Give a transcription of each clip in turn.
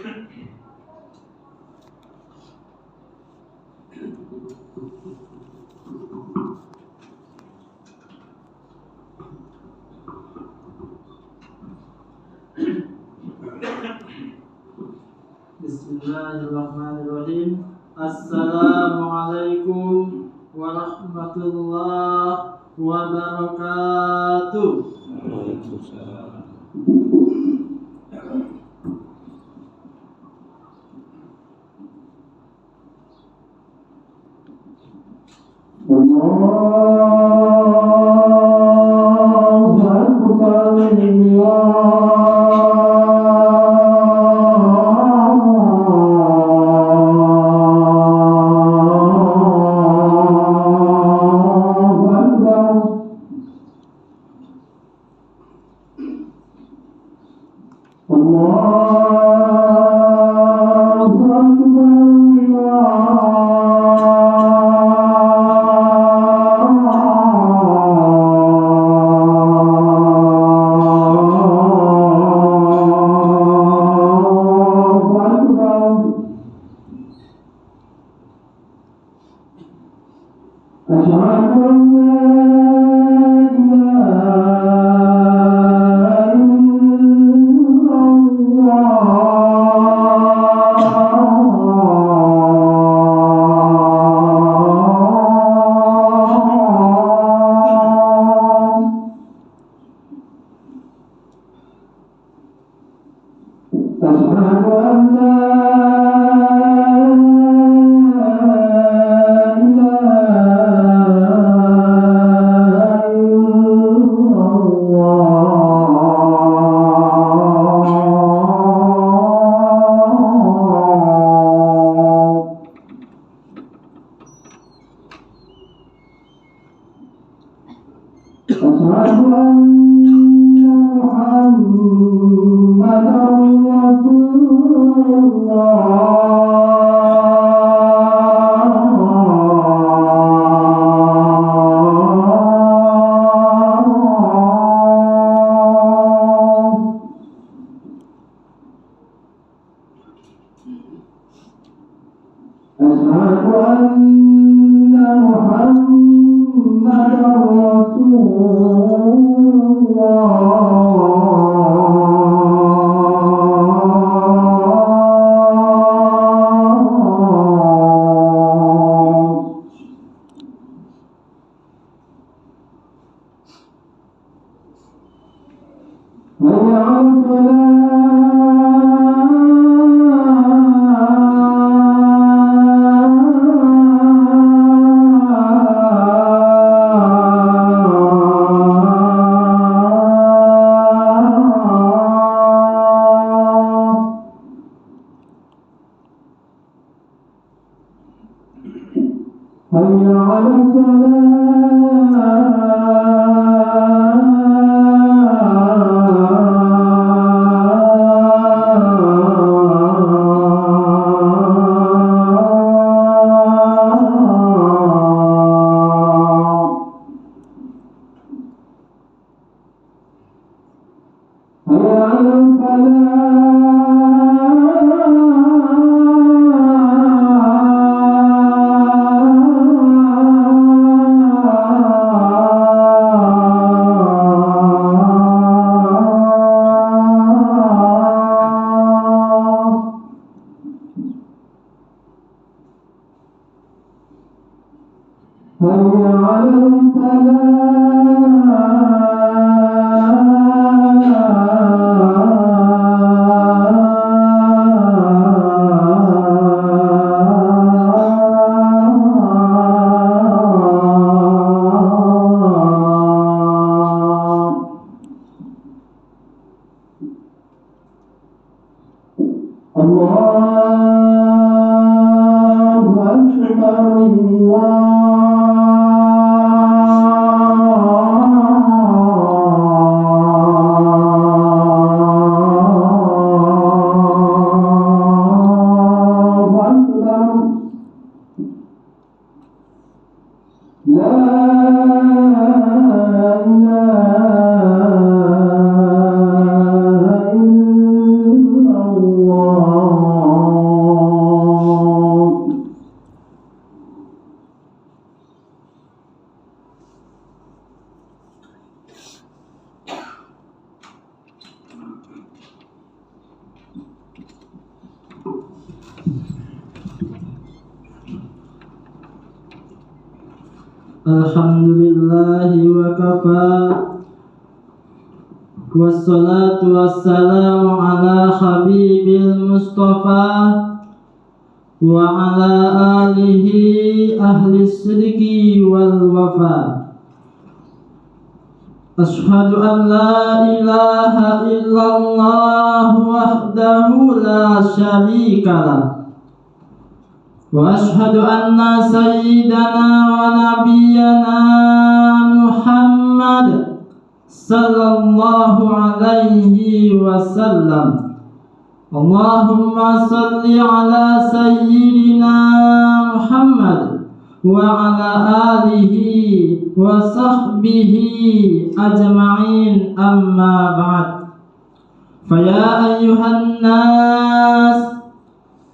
Bismillahirrahmanirrahim. Assalamualaikum warahmatullahi wabarakatuh. Waalaikumsalam. Allahu Akbar, Allah Alhamdulillahi wa kafa. Wassalatu wassalamu ala habibil mustafa wa ala alihi ahli sidqi wal wafa. Ashhadu an la ilaha illallah wahdahu la syarika lah. Wa ashhadu anna sayyidana wa nabiyyana Muhammad sallallahu alaihi wasallam. Allahumma salli ala sayyidina Muhammad wa ala alihi wa sahbihi ajma'in, amma ba'd. Faya ayyuhan nas,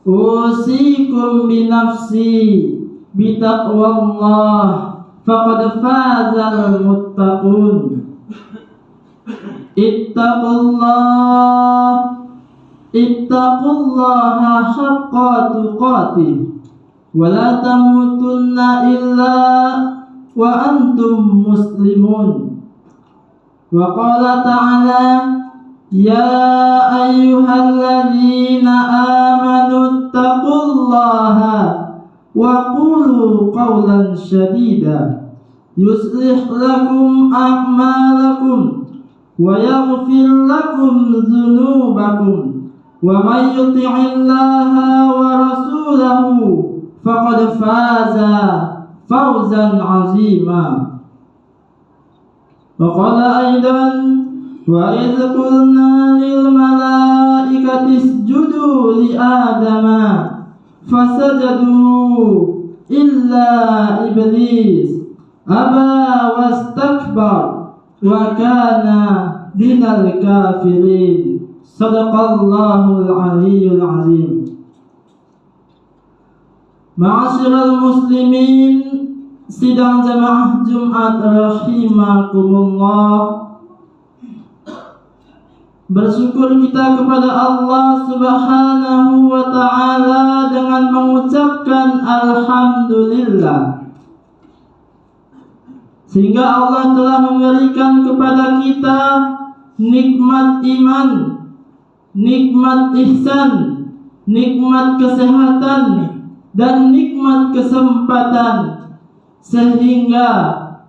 usikum binafsi bitaqwallah faqad fazal muttaqun. Ittaqullaha haqqa tuqatih wa la tamutunna illa wa antum muslimun. Wa qala ta'ala, ya ayyuhalladzina amanu ittaqullaha wa qulu qawlan shadida yuslih lakum a'malakum wa yaghfir lakum dzunubakum wa may yuti'illaha wa rasulahu faqad faza fawzan 'azima. Wa qala aidan, wa idh qulna lil malaikati isjudu li adama fasajadu illa iblis aba wastakbar wa kana minal kafirin. Sadaqallahul aliyyul azim. Ma'asyiral muslimin, sidang jamaah Jumat rahimakumullah. Bersyukur kita kepada Allah Subhanahu wa ta'ala dengan mengucapkan alhamdulillah, sehingga Allah telah memberikan kepada kita nikmat iman, nikmat ihsan, nikmat kesehatan, dan nikmat kesempatan, sehingga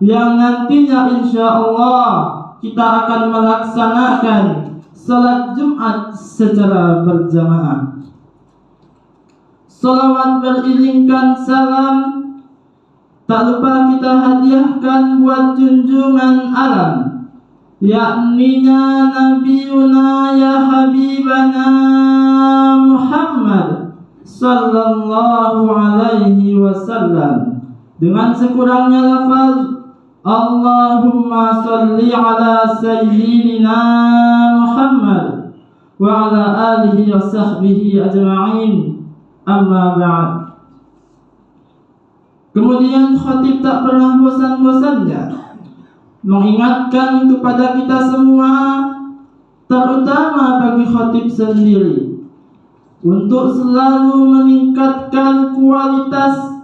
yang nantinya insya Allah kita akan melaksanakan salat Jumat secara berjamaah. Salawat beriringkan salam tak lupa kita hadiahkan buat junjungan alam, yakninya Nabiuna ya Habibana Muhammad sallallahu alaihi wasallam, dengan sekurangnya lafaz Allahumma salli ala sayyidina Muhammad wa ala alihi wa sahbihi ajma'in, amma ba'd. Kemudian khatib tak pernah bosan-bosannya mengingatkan kepada kita semua, terutama bagi khatib sendiri, untuk selalu meningkatkan kualitas,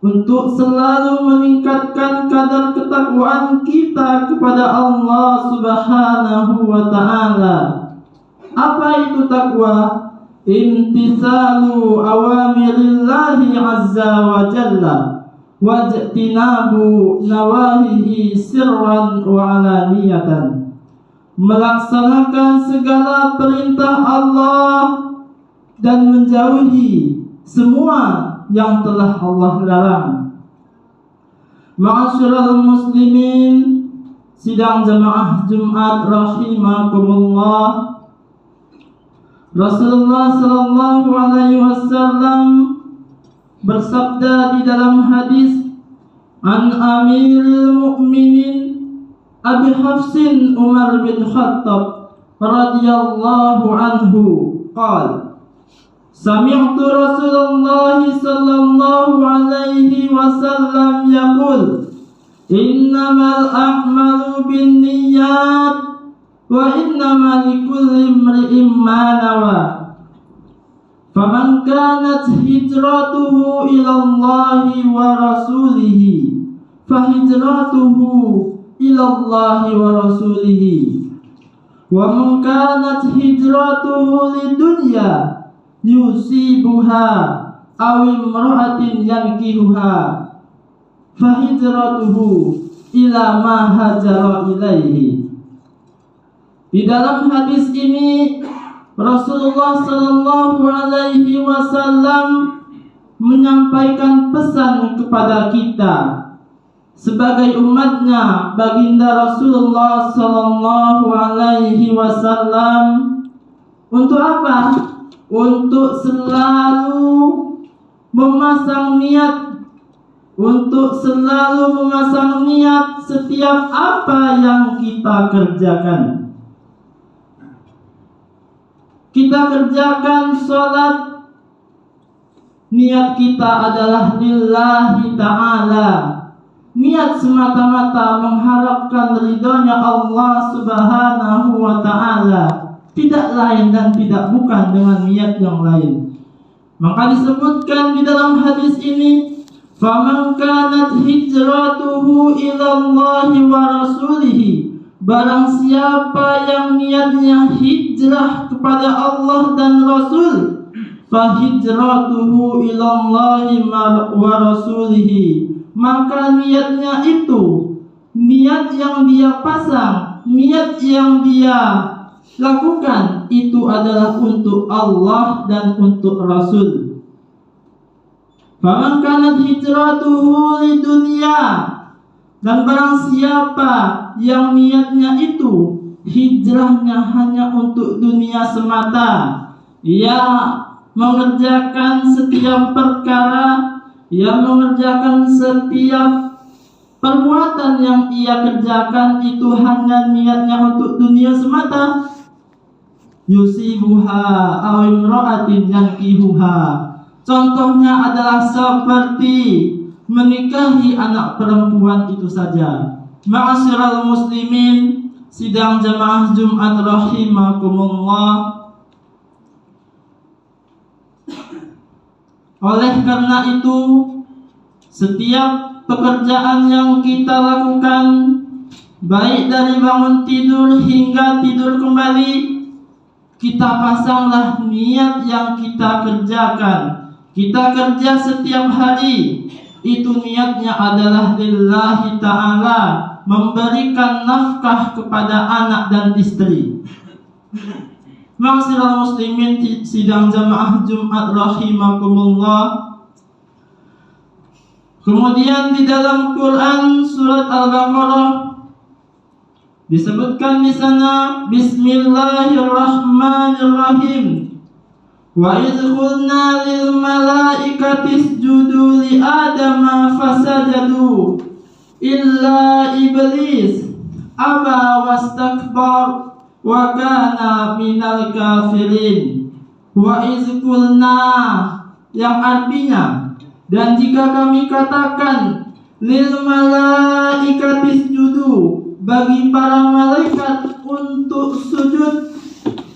untuk selalu meningkatkan kadar ketakwaan kita kepada Allah Subhanahu wa ta'ala. Apa itu takwa? Imtithalu awamirillahi azza wa jalla wajtinabu nawahihi sirran wa alaniyatan. Melaksanakan segala perintah Allah dan menjauhi semua yang telah Allah larang. Ma'asyiral muslimin, sidang jamaah Jumat rahimakumullah. Rasulullah sallallahu alaihi wasallam bersabda di dalam hadis an Amiril Mukminin Abi Hafsin Umar bin Khattab radhiyallahu anhu qala, sami'tu Rasulullah sallallahu alaihi wasallam yaqul, innamal a'malu binniyat wa innamal likulli imri'in ma nawa. Faman kanat hijratuhu ila Allahi wa rasulihi fahijratuhu ilallahi wa rasulihi. Wa man kanat hijratuhu lidunya yusibuha aw imra'atin yankihuha fahijratuhu ila ma hajara ilaihi. Di dalam hadis ini Rasulullah sallallahu alaihi wasallam menyampaikan pesan kepada kita sebagai umatnya, baginda Rasulullah sallallahu alaihi wasallam, untuk apa? Untuk selalu memasang niat, untuk selalu memasang niat setiap apa yang kita kerjakan. Kita kerjakan sholat, niat kita adalah lillahi ta'ala, niat semata-mata mengharapkan ridhonya Allah subhanahu wa ta'ala, tidak lain dan tidak bukan dengan niat yang lain. Maka disebutkan di dalam hadis ini, faman kanat hijratuhu ilallahi wa rasulihi, barang siapa yang niatnya hijrah kepada Allah dan Rasul, fahijratuhu ilallahi wa rasulihi, maka niatnya itu, niat yang dia pasang, niat yang dia lakukan itu adalah untuk Allah dan untuk Rasul. Faman kanat hijratuhu lidunya, dan barang siapa yang niatnya itu hijrahnya hanya untuk dunia semata, ia mengerjakan setiap perkara, ia mengerjakan setiap perbuatan yang ia kerjakan itu hanya niatnya untuk dunia semata, yusibuha aw imra'atin yankihuha, contohnya adalah seperti menikahi anak perempuan itu saja. Ma'asyiral muslimin, sidang jamaah Jumat rahimakumullah. Oleh karena itu, setiap pekerjaan yang kita lakukan, baik dari bangun tidur hingga tidur kembali, kita pasanglah niat yang kita kerjakan. Kita kerja setiap hari, itu niatnya adalah lillahi ta'ala, memberikan nafkah kepada anak dan istri. Ma'asyiral muslimin, sidang jamaah Jumat rahimakumullah. Kemudian di dalam Quran surat Al-Baqarah disebutkan di sana, Bismillahirrahmanirrahim. Wa idh qulna lil malaikati isjudu li adama fasajadu illa iblis aba wastakbar wa kana minal kafirin. Wa idh qulna, yang artinya, dan jika kami katakan lil malaikati isjudu, bagi para malaikat untuk sujud,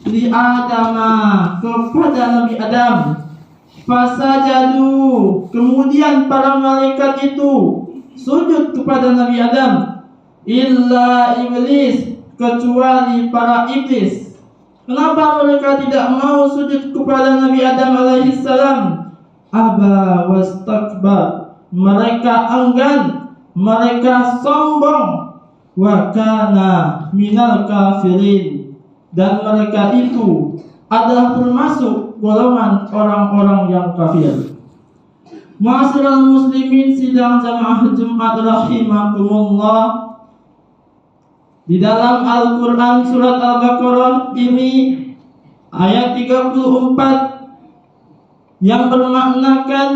li Adama, kepada Nabi Adam, fasajadu, kemudian para malaikat itu sujud kepada Nabi Adam, illa iblis, kecuali para iblis. Kenapa mereka tidak mau sujud kepada Nabi Adam alaihissalam? Aba wastakbar, mereka enggan, mereka sombong, wa kana minal kafirin, dan mereka itu adalah termasuk golongan orang-orang yang kafir. Ma'asyiral muslimin, sidang jamaah Jumat rahimakumullah. Di dalam Al-Quran surat Al-Baqarah ini ayat 34 yang bermaknakan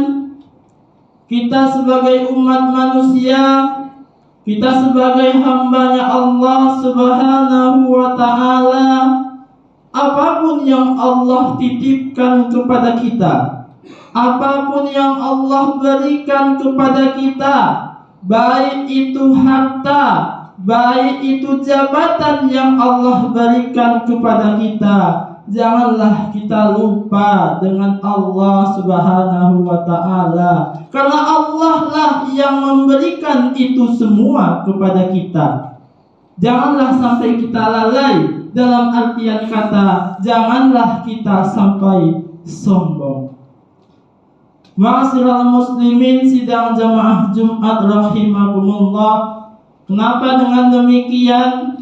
kita sebagai umat manusia, kita sebagai hambanya Allah subhanahu wa ta'ala, apapun yang Allah titipkan kepada kita, apapun yang Allah berikan kepada kita, baik itu harta, baik itu jabatan yang Allah berikan kepada kita, janganlah kita lupa dengan Allah Subhanahu wa Ta'ala, karena Allah lah yang memberikan itu semua kepada kita. Janganlah sampai kita lalai, dalam artian kata janganlah kita sampai sombong. Ma'asyiral muslimin sidang jamaah Jumat rahimakumullah. Kenapa dengan demikian?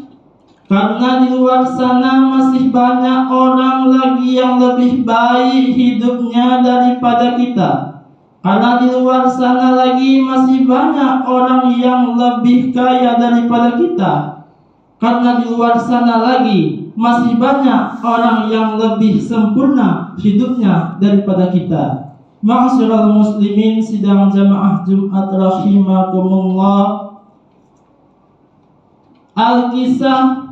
Karena di luar sana masih banyak orang lagi yang lebih baik hidupnya daripada kita. Karena di luar sana lagi masih banyak orang yang lebih kaya daripada kita. Karena di luar sana lagi masih banyak orang yang lebih sempurna hidupnya daripada kita. Ma'asyiral muslimin sidang jamaah Jumat rahimakumullah. Al-Kisah,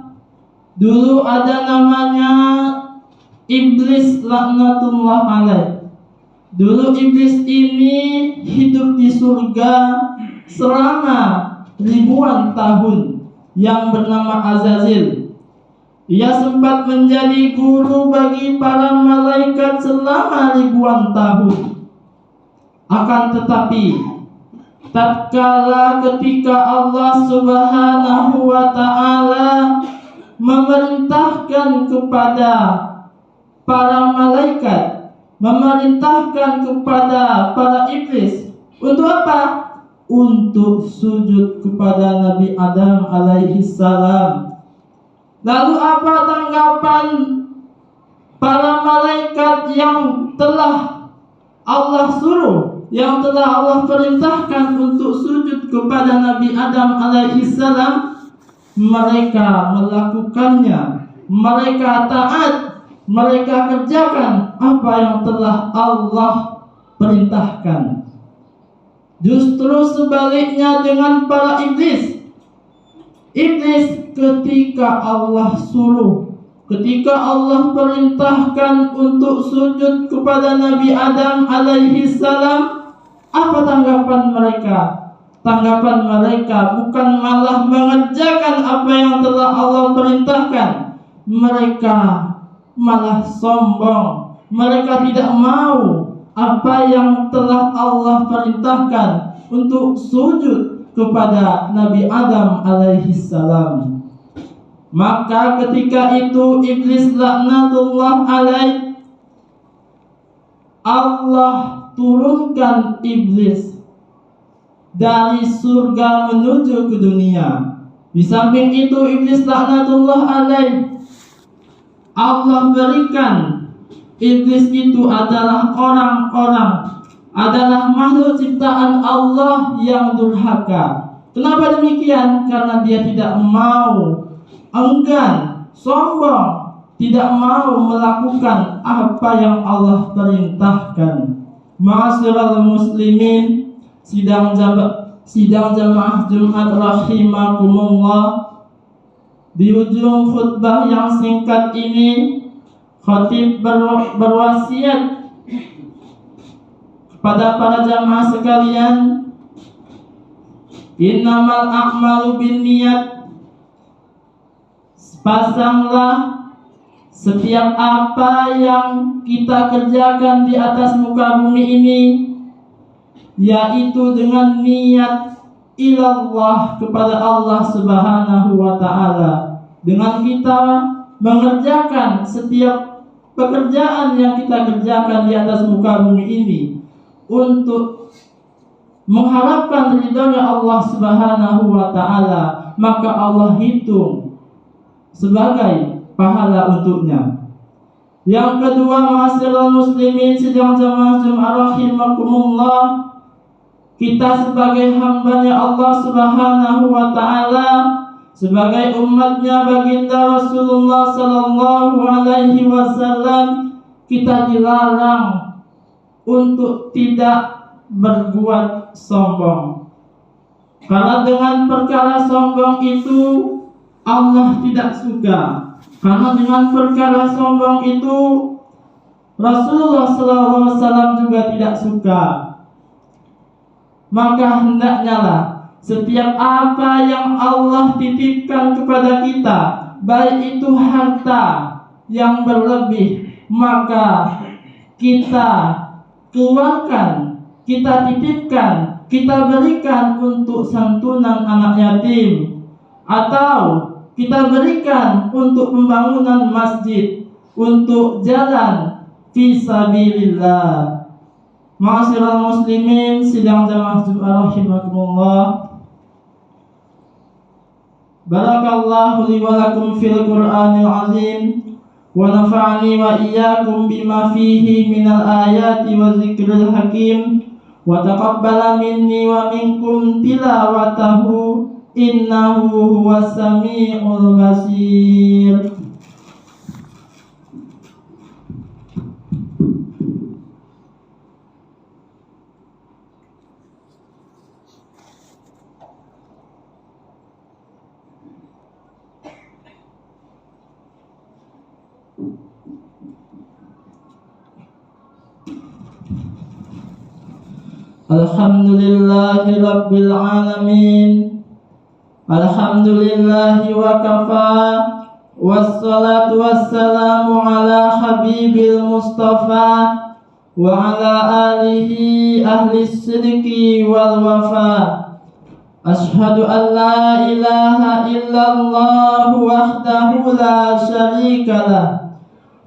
dulu ada namanya Iblis laknatullah alaih. Dulu Iblis ini hidup di surga selama ribuan tahun, yang bernama Azazil. Ia sempat menjadi guru bagi para malaikat selama ribuan tahun. Akan tetapi, tatkala ketika Allah Subhanahu wa Ta'ala memerintahkan kepada para malaikat, memerintahkan kepada para iblis untuk apa? Untuk sujud kepada Nabi Adam alaihi salam. Lalu apa tanggapan para malaikat yang telah Allah suruh, yang telah Allah perintahkan untuk sujud kepada Nabi Adam alaihi salam? Mereka melakukannya, mereka taat, mereka kerjakan apa yang telah Allah perintahkan. Justru sebaliknya dengan para iblis. Iblis ketika Allah suruh, ketika Allah perintahkan untuk sujud kepada Nabi Adam alaihi salam, apa tanggapan mereka? Tanggapan mereka bukan malah mengerjakan apa yang telah Allah perintahkan. Mereka malah sombong. Mereka tidak mau apa yang telah Allah perintahkan untuk sujud kepada Nabi Adam alaihi salam. Maka ketika itu Iblis laknatullah alaih, Allah turunkan Iblis dari surga menuju ke dunia. Di samping itu Iblis laknatullah alaih, Allah berikan Iblis itu adalah orang-orang, adalah makhluk ciptaan Allah yang durhaka. Kenapa demikian? Karena dia tidak mau, enggan, sombong, tidak mau melakukan apa yang Allah perintahkan. Ma'asyiral muslimin sidang jamaah Jumat rahimakumullah. Di ujung khutbah yang singkat ini, khatib berwasiat kepada para jamaah sekalian, innamal a'malu binniyat. Pasanglah setiap apa yang kita kerjakan di atas muka bumi ini, yaitu dengan niat ilallah, kepada Allah Subhanahu wa Ta'ala. Dengan kita mengerjakan setiap pekerjaan yang kita kerjakan di atas muka bumi ini untuk mengharapkan ridhonya Allah Subhanahu wa Ta'ala, maka Allah hitung sebagai pahala untuknya. Yang kedua, ma'asyiral muslimin sidang jamaah Jumat rahimakumullah, kita sebagai hambanya Allah Subhanahu wa Ta'ala, sebagai umatnya baginda Rasulullah sallallahu alaihi wasallam, kita dilarang untuk tidak berbuat sombong. Karena dengan perkara sombong itu Allah tidak suka. Karena dengan perkara sombong itu Rasulullah sallallahu alaihi wasallam juga tidak suka. Maka hendaknya lah setiap apa yang Allah titipkan kepada kita, baik itu harta, yang berlebih, maka kita keluarkan, kita titipkan, kita berikan untuk santunan anak yatim, atau kita berikan untuk pembangunan masjid, untuk jalan fisabilillah. Ma'asyiral muslimin, sidang jamaah Jumat rahimakumullah. Barakallahu li wa lakum fil Qur'anil azim, wa nafa'ani wa iyyakum bima fihi minal ayati wa zikril hakim, wa taqabbala minni wa minkum tilawatahu, innahu huwas sami'ul basir. Alhamdulillahi rabbil alamin. Alhamdulillahi wa kafa. Wassalatu wassalamu ala habibil mustafa wa ala alihi ahli sidqi wal wafa. Ashhadu an la ilaha illallah wahdahu la syarika lah,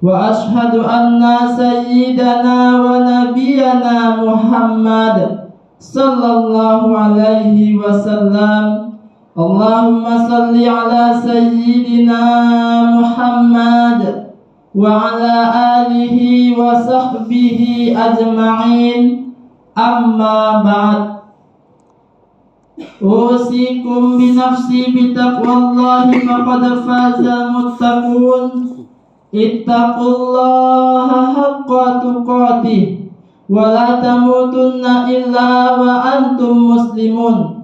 wa ashhadu anna sayyidana wa nabiyana Muhammad sallallahu alaihi wasallam. Allahumma salli ala sayyidina Muhammad wa ala alihi wa sahbihi ajma'in. Amma ba'd. Usikum bi nafsi bi taqwallahi faqad fazal muttaqun. Ittaqullaha haqqa tuqatih wa la tamutunna illa wa antum muslimun.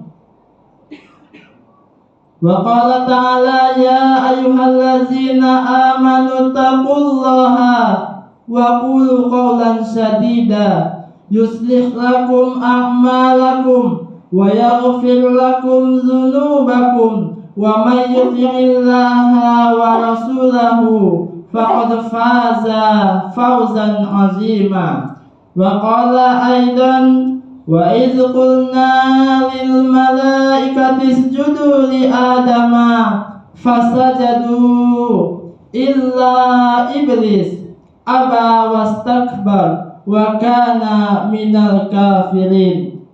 Wa qala ta'ala ya ayyuhallazina amanu taqullaha wa qulu qawlan sadida yuslih lakum a'malakum wa yaghfir lakum dzunubakum wa may yuti'illaha wa rasulahu faqad faza fawzan azima. Wa qala aidan wa idh qulna lil malaikati isjudu li adama fasajadu illa iblis aba wastakbar wa kana minal kafirin.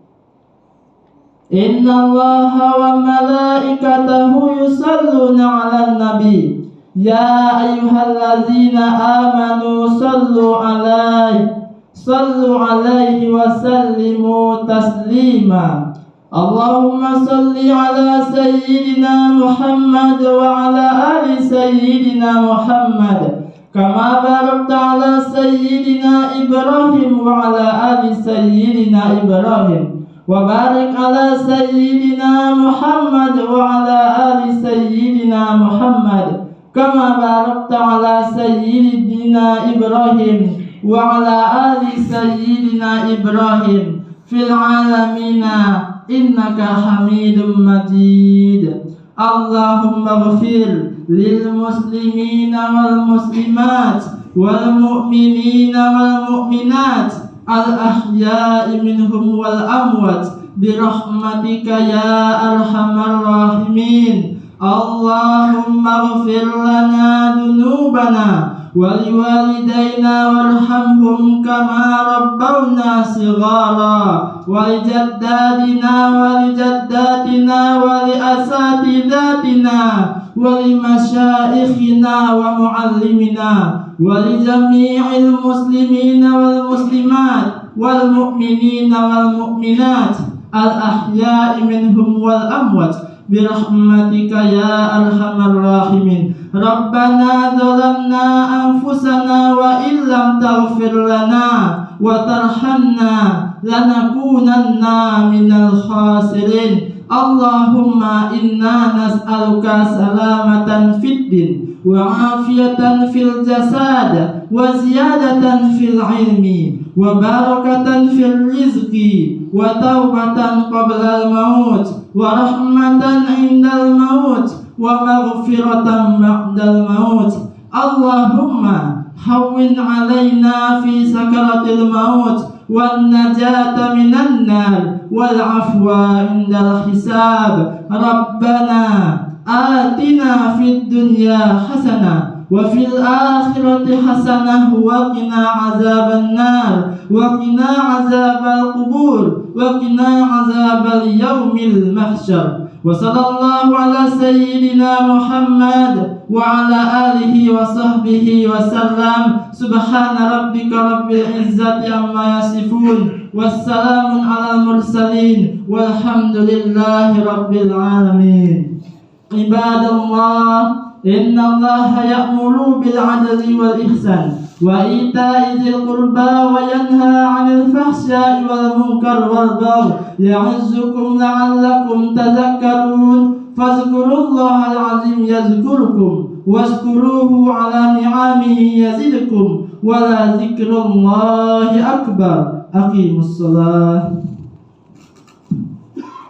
Inna Allaha wa malaikatahu yusalluna 'alan nabi. Ya ayyuhallazina amanu sallu alaihi wa sallimu taslima. Allahumma salli ala sayyidina Muhammad wa ala ali sayyidina Muhammad kama barakta ala sayyidina Ibrahim wa ala ali sayyidina Ibrahim wa barik ala sayyidina Muhammad wa ala ali sayyidina Muhammad kama barakta ala sayyidina Ibrahim wa ala ali sayyidina Ibrahim fil alamina innaka hamidum majid. Allahumma ghfir lil muslimina wal muslimat wal mu'minina wal mu'minat al ahya'i minhum wal amwat bi rahmatika ya arhamar rahimin. Allahumma ghfir lana dunubana wa liwalidayna warhamhum kama rabbawna sighara wa lijaddadina wa lijaddatina wa liasatidatina wa limasyayikhina wa muallimina wa lijami'il muslimina wal muslimat wal mu'minina wal mu'minat al ahya'i minhum wal amwat birahmatika ya arhamar rahimin. Rabbana zalamna anfusana wa illam taghfir lana wa tarhamna lanakunanna minal khasirin. Allahumma inna nas'aluka salamatan fid din wa afiyatan fil jasad wa ziyadatan fil ilmi wa barakatan fil rizqi wa taubatan qabla al maut wa rahmatan indal maut wa maghfiratan ba'dal maut. Allahumma hawwin alaina fi sakaratil maut wan najata minan nar wal afwa indal hisab. Rabbana atina fid dunya hasanah wa fil akhirati hasanah wa qina azaban nar wa qina azabal qubur wa qina azabal yaumil mahsyar. Wa sallallahu ala sayyidina Muhammad wa ala alihi wa sahbihi wa sallam. Subhana rabbika rabbil izzati amma yasifun, wassalamun alal mursalin, walhamdulillahi rabbil alamin. Ibadallah, innallaha ya'muru bil 'adli wal ihsan wa ita'i dzil qurba wa yanha 'anil fahsya'i wal munkar wal baghi ya'izzukum la'allakum tadhakkarun. Fazkurullahal 'azim yazkurkum wazkuruhu 'ala ni'amihi yazidkum wa la dzikrullahi akbar. Aqimussalah.